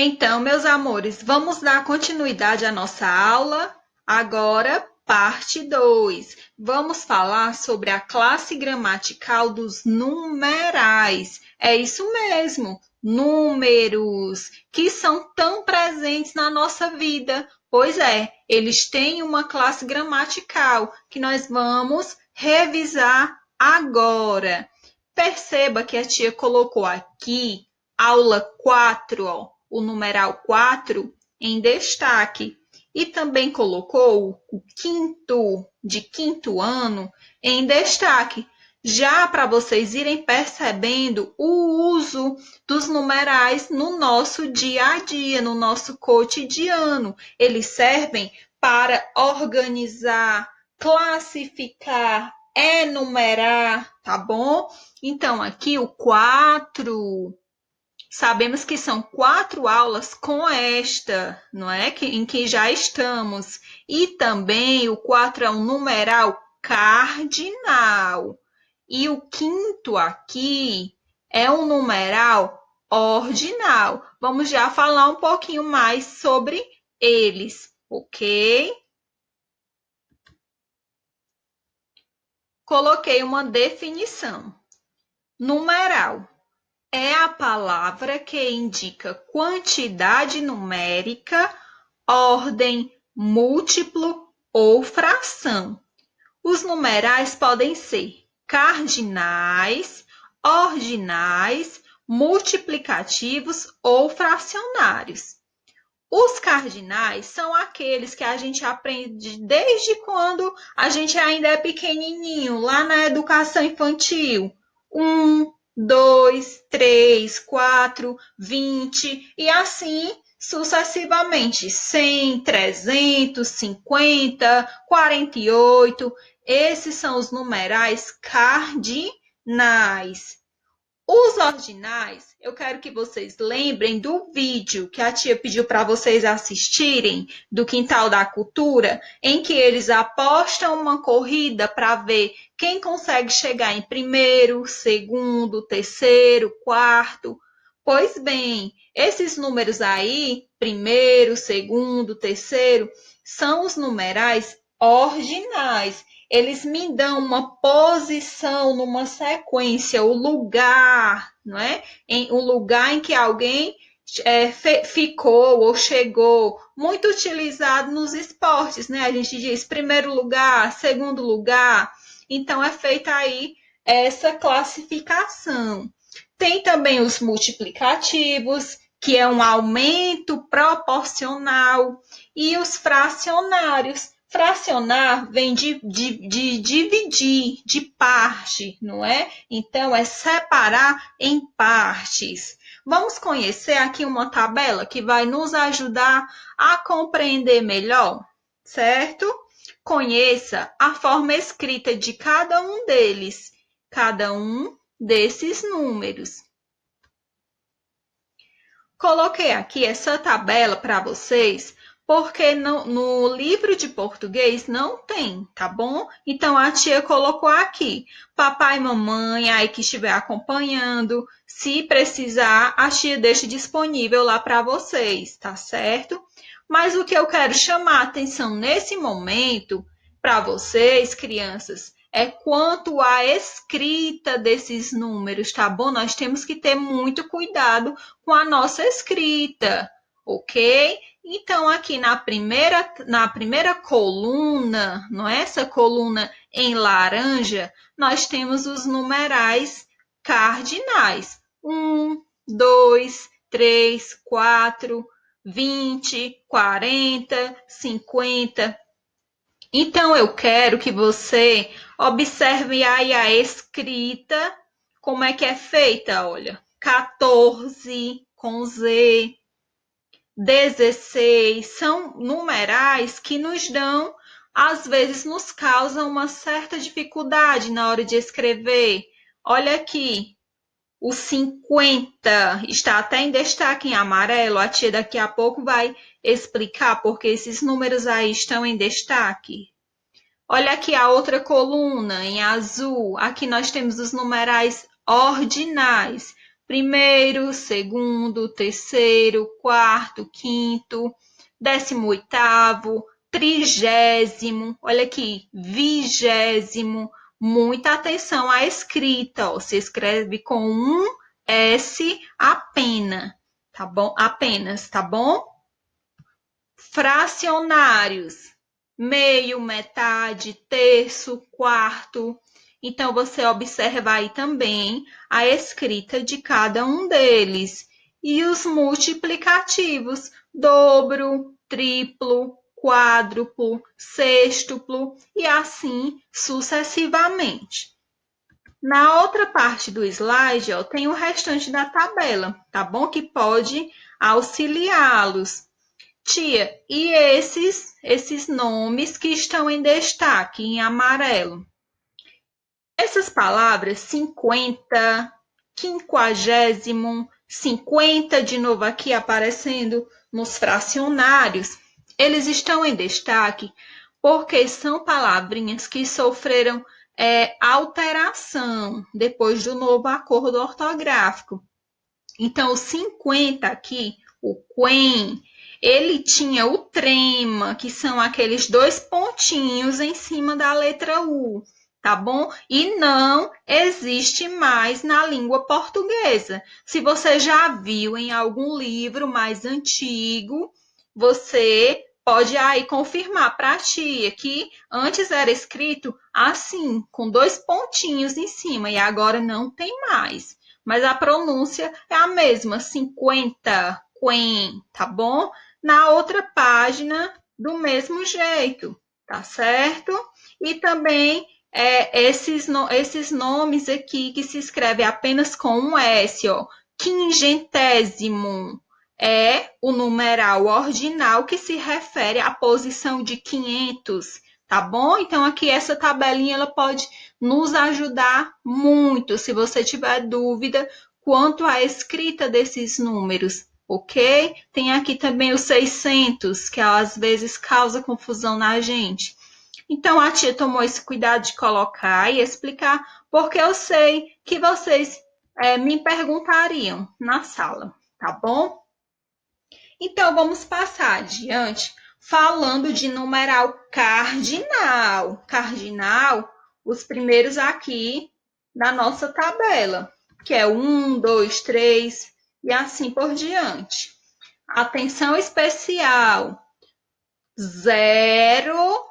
Então, meus amores, vamos dar continuidade à nossa aula. Agora, parte 2. Vamos falar sobre a classe gramatical dos numerais. É isso mesmo, números, que são tão presentes na nossa vida. Pois é, eles têm uma classe gramatical que nós vamos revisar agora. Perceba que a tia colocou aqui aula 4, ó, o numeral 4 em destaque. E também colocou o quinto, de quinto ano, em destaque, já para vocês irem percebendo o uso dos numerais no nosso dia a dia, no nosso cotidiano. Eles servem para organizar, classificar, enumerar, tá bom? Então, aqui o 4. Sabemos que são 4 aulas com esta, não é? Em que já estamos. E também o 4 é um numeral cardinal. E o quinto aqui é um numeral ordinal. Vamos já falar um pouquinho mais sobre eles, ok? Coloquei uma definição. Numeral é a palavra que indica quantidade numérica, ordem, múltiplo ou fração. Os numerais podem ser cardinais, ordinais, multiplicativos ou fracionários. Os cardinais são aqueles que a gente aprende desde quando a gente ainda é pequenininho, lá na educação infantil. 1, 2, 3, 4, 20 e assim sucessivamente. 100, 300, 50, 48. Esses são os numerais cardinais. Os ordinais, eu quero que vocês lembrem do vídeo que a tia pediu para vocês assistirem do Quintal da Cultura, em que eles apostam uma corrida para ver quem consegue chegar em primeiro, segundo, terceiro, quarto. Pois bem, esses números aí, primeiro, segundo, terceiro, são os numerais ordinais. Eles me dão uma posição numa sequência, o lugar, não é? O lugar em que alguém ficou ou chegou, muito utilizado nos esportes, né? A gente diz primeiro lugar, segundo lugar. Então, é feita aí essa classificação. Tem também os multiplicativos, que é um aumento proporcional, e os fracionários. Fracionar vem de dividir, de parte, não é? Então, é separar em partes. Vamos conhecer aqui uma tabela que vai nos ajudar a compreender melhor, certo? Conheça a forma escrita de cada um deles, cada um desses números. Coloquei aqui essa tabela para vocês, porque no livro de português não tem, tá bom? Então, a tia colocou aqui. Papai e mamãe, aí que estiver acompanhando, se precisar, a tia deixa disponível lá para vocês, tá certo? Mas o que eu quero chamar a atenção nesse momento para vocês, crianças, é quanto à escrita desses números, tá bom? Nós temos que ter muito cuidado com a nossa escrita, ok? Então, aqui na primeira coluna, não é essa coluna em laranja, nós temos os numerais cardinais. 1, 2, 3, 4, 20, 40, 50. Então, eu quero que você observe aí a escrita, como é que é feita, olha. 14 com Z, 16, são numerais que nos dão, às vezes nos causam uma certa dificuldade na hora de escrever. Olha aqui, o 50 está até em destaque em amarelo. A tia daqui a pouco vai explicar porque esses números aí estão em destaque. Olha aqui a outra coluna em azul. Aqui nós temos os numerais ordinais. primeiro, segundo, terceiro, quarto, quinto, 18º, 30º, olha aqui, 20º. Muita atenção à escrita, ó. Se escreve com um S apenas, tá bom? Apenas, tá bom? Fracionários, meio, metade, terço, quarto. Então, você observa aí também a escrita de cada um deles. E os multiplicativos, dobro, triplo, quádruplo, sextuplo e assim sucessivamente. Na outra parte do slide, ó, tem o restante da tabela, tá bom? Que pode auxiliá-los. Tia, e esses nomes que estão em destaque, em amarelo? Essas palavras, 50, quinquagésimo, 50 de novo aqui aparecendo nos fracionários, eles estão em destaque porque são palavrinhas que sofreram alteração depois do novo acordo ortográfico. Então, o 50 aqui, o quen, ele tinha o trema, que são aqueles dois pontinhos em cima da letra U, tá bom? E não existe mais na língua portuguesa. Se você já viu em algum livro mais antigo, você pode aí confirmar para a tia que antes era escrito assim, com dois pontinhos em cima, e agora não tem mais. Mas a pronúncia é a mesma, 50, quen, tá bom? Na outra página, do mesmo jeito, tá certo? E também esses nomes aqui que se escreve apenas com um S, ó. Quingentésimo é o numeral ordinal que se refere à posição de 500, tá bom? Então, aqui essa tabelinha ela pode nos ajudar muito se você tiver dúvida quanto à escrita desses números, ok? Tem aqui também os 600, que às vezes causa confusão na gente. Então, a tia tomou esse cuidado de colocar e explicar, porque eu sei que vocês me perguntariam na sala, tá bom? Então, vamos passar adiante falando de numeral cardinal. Cardinal, os primeiros aqui da nossa tabela, que é 1, 2, 3 e assim por diante. Atenção especial: 0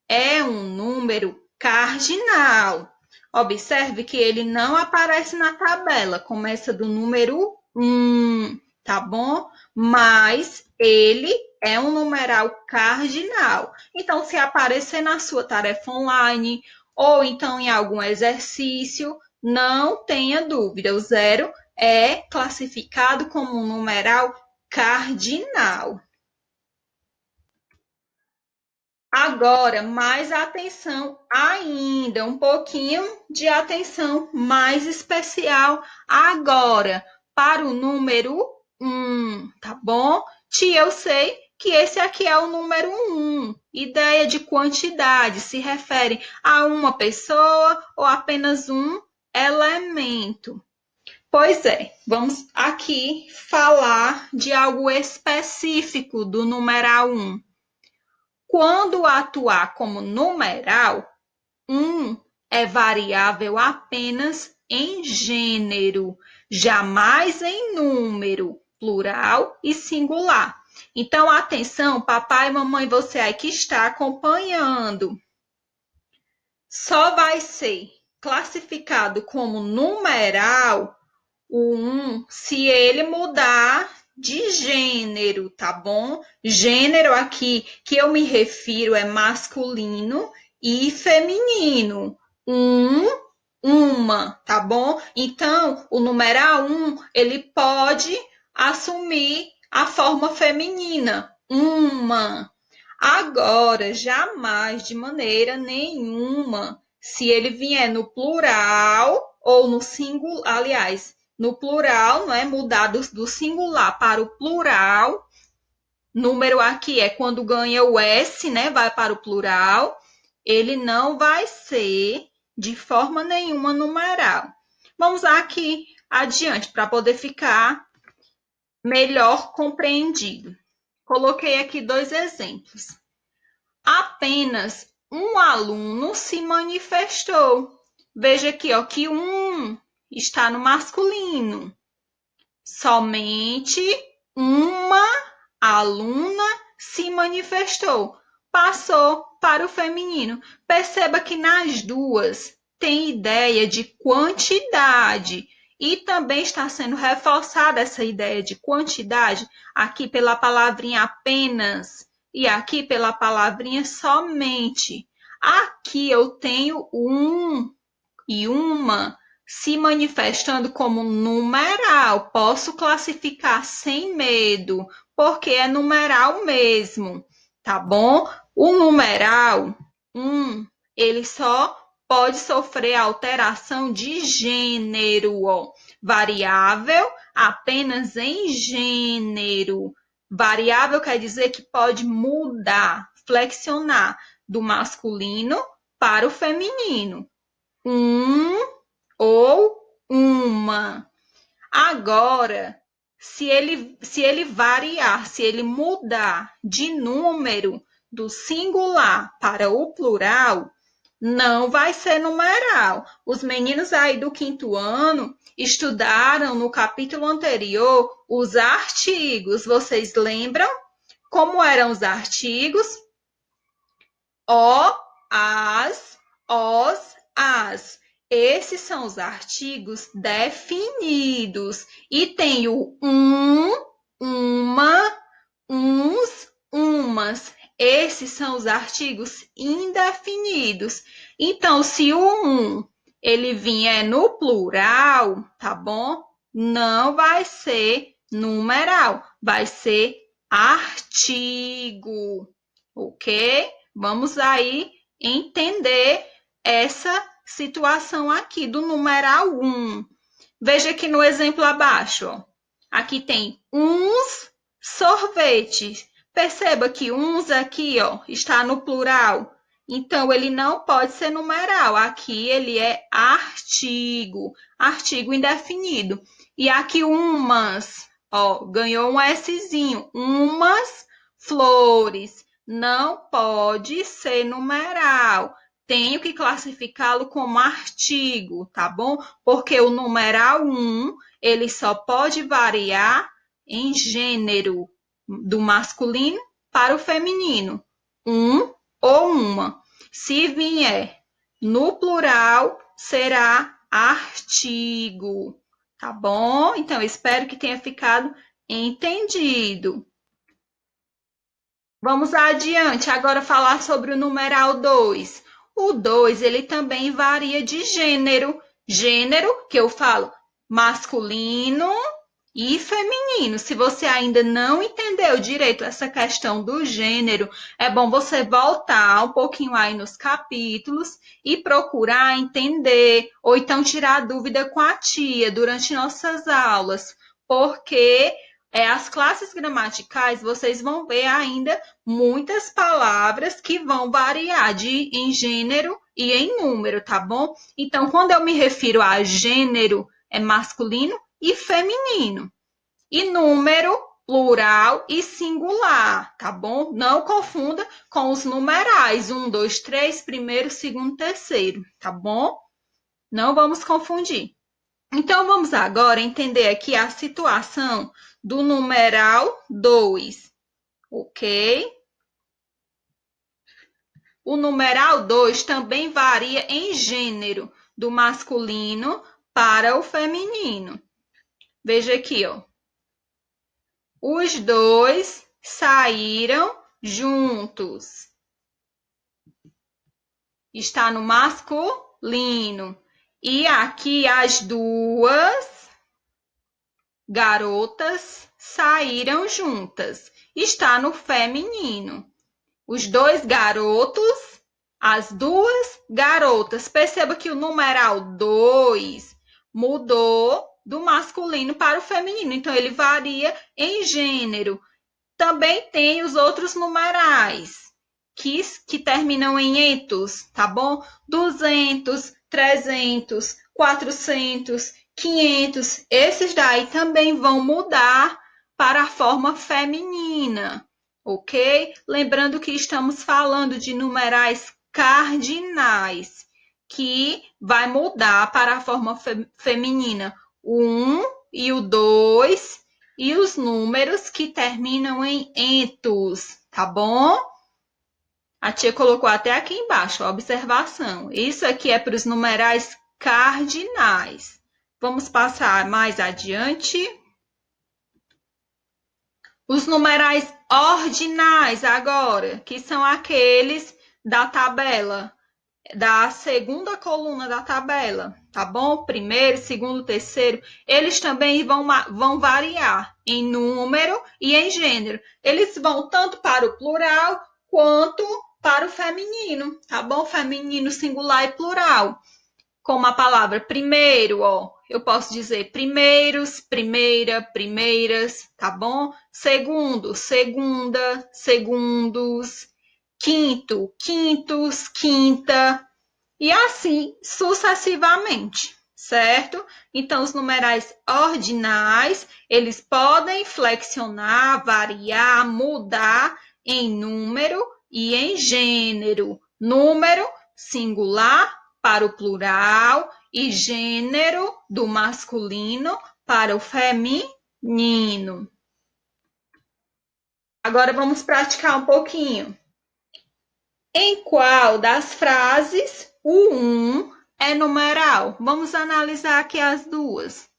é um número cardinal. Observe que ele não aparece na tabela, começa do número 1, tá bom? Mas ele é um numeral cardinal. Então, se aparecer na sua tarefa online ou então em algum exercício, não tenha dúvida, o 0 é classificado como um numeral cardinal. Agora, mais atenção ainda, um pouquinho de atenção mais especial agora para o número 1, tá bom? Tia, eu sei que esse aqui é o número 1. Ideia de quantidade se refere a uma pessoa ou apenas um elemento. Pois é, vamos aqui falar de algo específico do numeral 1. Quando atuar como numeral, 1 é variável apenas em gênero, jamais em número, plural e singular. Então, atenção, papai e mamãe, você aí que está acompanhando. Só vai ser classificado como numeral o 1 se ele mudar de gênero, tá bom? Gênero aqui que eu me refiro é masculino e feminino. Uma, tá bom? Então, o numeral 1, ele pode assumir a forma feminina, uma. Agora, jamais, de maneira nenhuma, se ele vier no plural ou no singular, aliás, no plural, não é? Mudar do singular para o plural. Número aqui é quando ganha o S, né? Vai para o plural. Ele não vai ser de forma nenhuma numeral. Vamos aqui adiante, para poder ficar melhor compreendido. Coloquei aqui 2 exemplos. Apenas um aluno se manifestou. Veja aqui, ó, que um está no masculino. Somente uma aluna se manifestou. Passou para o feminino. Perceba que nas duas tem ideia de quantidade. E também está sendo reforçada essa ideia de quantidade aqui pela palavrinha apenas e aqui pela palavrinha somente. Aqui eu tenho um e uma se manifestando como numeral. Posso classificar sem medo, porque é numeral mesmo, tá bom? O numeral 1, ele só pode sofrer alteração de gênero, ó. Variável apenas em gênero. Variável quer dizer que pode mudar, flexionar do masculino para o feminino. Um ou uma. Agora, se ele variar, se ele mudar de número do singular para o plural, não vai ser numeral. Os meninos aí do 5º ano estudaram no capítulo anterior os artigos. Vocês lembram como eram os artigos? O, as, os, as. Esses são os artigos definidos. E tem o uma, uns, umas. Esses são os artigos indefinidos. Então, se o ele vier no plural, tá bom? Não vai ser numeral, vai ser artigo, ok? Vamos aí entender essa situação aqui do numeral 1. Veja aqui no exemplo abaixo, ó. Aqui tem uns sorvetes. Perceba que uns aqui, ó, está no plural. Então, ele não pode ser numeral. Aqui ele é artigo, artigo indefinido. E aqui umas, ó, ganhou um Szinho. Umas flores. Não pode ser numeral. Tenho que classificá-lo como artigo, tá bom? Porque o numeral 1, ele só pode variar em gênero, do masculino para o feminino. Um ou uma. Se vier no plural, será artigo, tá bom? Então, espero que tenha ficado entendido. Vamos adiante, agora falar sobre o numeral 2. O 2, ele também varia de gênero. Gênero, que eu falo masculino e feminino. Se você ainda não entendeu direito essa questão do gênero, é bom você voltar um pouquinho aí nos capítulos e procurar entender, ou então tirar dúvida com a tia durante nossas aulas, porque as classes gramaticais, vocês vão ver ainda muitas palavras que vão variar em gênero e em número, tá bom? Então, quando eu me refiro a gênero, é masculino e feminino. E número, plural e singular, tá bom? Não confunda com os numerais, 1, 2, 3, primeiro, segundo, terceiro, tá bom? Não vamos confundir. Então, vamos agora entender aqui a situação do numeral 2, ok? O numeral 2 também varia em gênero, do masculino para o feminino. Veja aqui, ó. Os dois saíram juntos. Está no masculino. E aqui as duas garotas saíram juntas. Está no feminino. Os dois garotos, as duas garotas. Perceba que o numeral 2 mudou do masculino para o feminino. Então, ele varia em gênero. Também tem os outros numerais que terminam em entos, tá bom? 200, 300, 400, 500. Esses daí também vão mudar para a forma feminina, ok? Lembrando que estamos falando de numerais cardinais, que vai mudar para a forma feminina o 1 e o 2 e os números que terminam em entos, tá bom? A tia colocou até aqui embaixo, a observação. Isso aqui é para os numerais cardinais. Vamos passar mais adiante. Os numerais ordinais agora, que são aqueles da tabela, da segunda coluna da tabela, tá bom? Primeiro, segundo, terceiro, eles também vão variar em número e em gênero. Eles vão tanto para o plural quanto para o feminino, tá bom? Feminino singular e plural. Como a palavra primeiro, ó, eu posso dizer primeiros, primeira, primeiras, tá bom? Segundo, segunda, segundos. Quinto, quintos, quinta. E assim sucessivamente, certo? Então, os numerais ordinais, eles podem flexionar, variar, mudar em número e em gênero. Número singular para o plural e gênero do masculino para o feminino. Agora vamos praticar um pouquinho. Em qual das frases o 1 é numeral? Vamos analisar aqui as duas.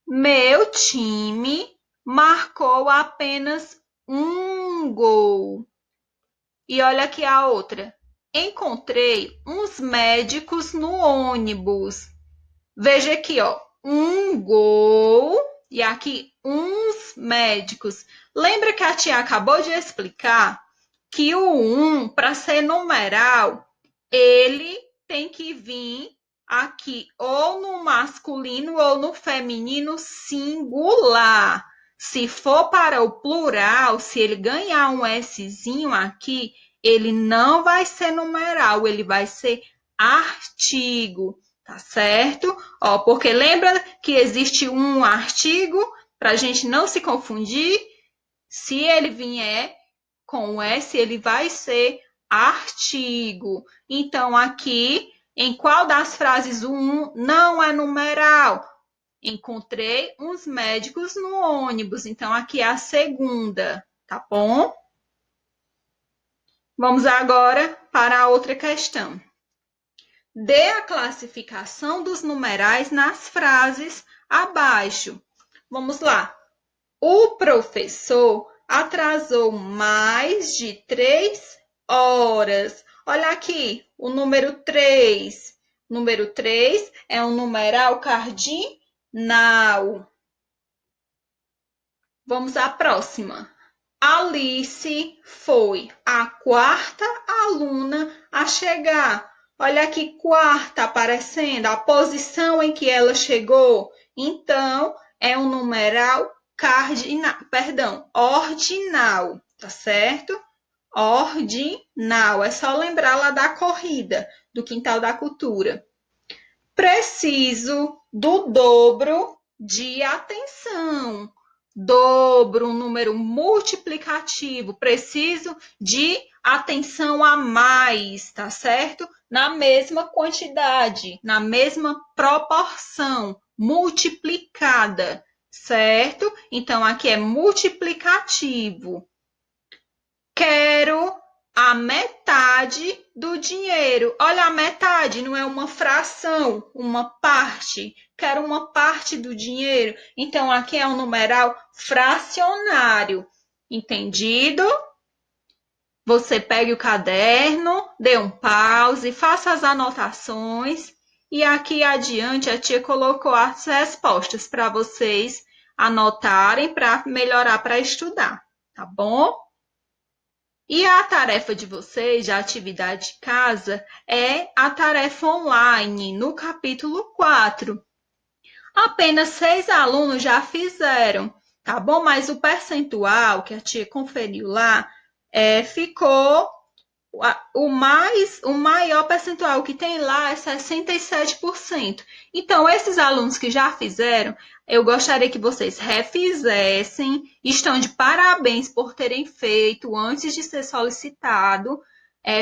Meu time marcou apenas um gol. E olha aqui a outra. Encontrei uns médicos no ônibus. Veja aqui, ó, um gol e aqui uns médicos. Lembra que a tia acabou de explicar que o 1, para ser numeral, ele tem que vir aqui ou no masculino ou no feminino singular. Se for para o plural, se ele ganhar um Szinho aqui, ele não vai ser numeral, ele vai ser artigo, tá certo? Ó, porque lembra que existe um artigo, para a gente não se confundir, se ele vier com o S, ele vai ser artigo. Então, aqui, em qual das frases o 1 não é numeral? Encontrei uns médicos no ônibus. Então, aqui é a segunda, tá bom? Vamos agora para a outra questão. Dê a classificação dos numerais nas frases abaixo. Vamos lá. O professor atrasou mais de 3 horas. Olha aqui, o número 3. Número 3 é um numeral cardinal. Vamos à próxima. Alice foi a quarta aluna a chegar. Olha aqui, quarta aparecendo, a posição em que ela chegou. Então, é um numeral ordinal, tá certo? Ordinal. É só lembrar lá da corrida, do Quintal da Cultura. Preciso do dobro de atenção. Dobro, um número multiplicativo. Preciso de atenção a mais, tá certo? Na mesma quantidade, na mesma proporção, multiplicada, certo? Então, aqui é multiplicativo. Quero a metade do dinheiro. Olha, a metade não é uma fração, uma parte. Quero uma parte do dinheiro. Então, aqui é um numeral fracionário. Entendido? Você pegue o caderno, dê um pause, faça as anotações. E aqui adiante, a tia colocou as respostas para vocês anotarem para melhorar para estudar, tá bom? E a tarefa de vocês, a atividade de casa, é a tarefa online, no capítulo 4. Apenas 6 alunos já fizeram, tá bom? Mas o percentual que a tia conferiu lá ficou o maior percentual que tem lá é 67%. Então, esses alunos que já fizeram, eu gostaria que vocês refizessem. Estão de parabéns por terem feito antes de ser solicitado.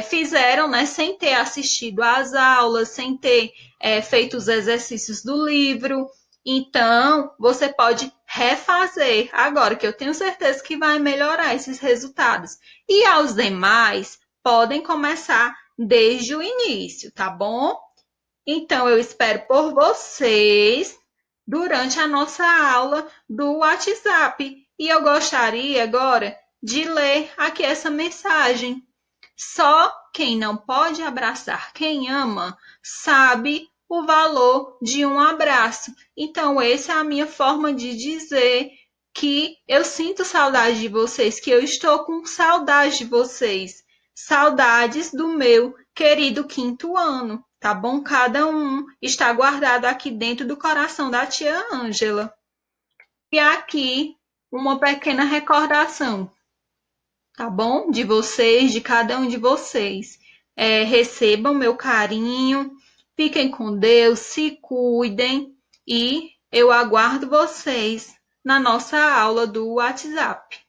Fizeram, né, sem ter assistido às aulas, sem ter feito os exercícios do livro. Então, você pode refazer agora, que eu tenho certeza que vai melhorar esses resultados. E aos demais, podem começar desde o início, tá bom? Então, eu espero por vocês durante a nossa aula do WhatsApp. E eu gostaria agora de ler aqui essa mensagem. Só quem não pode abraçar quem ama sabe o valor de um abraço. Então, essa é a minha forma de dizer que eu sinto saudade de vocês, que eu estou com saudade de vocês. Saudades do meu querido quinto ano, tá bom? Cada um está guardado aqui dentro do coração da tia Ângela. E aqui uma pequena recordação, tá bom? De vocês, de cada um de vocês. Recebam meu carinho, fiquem com Deus, se cuidem e eu aguardo vocês na nossa aula do WhatsApp.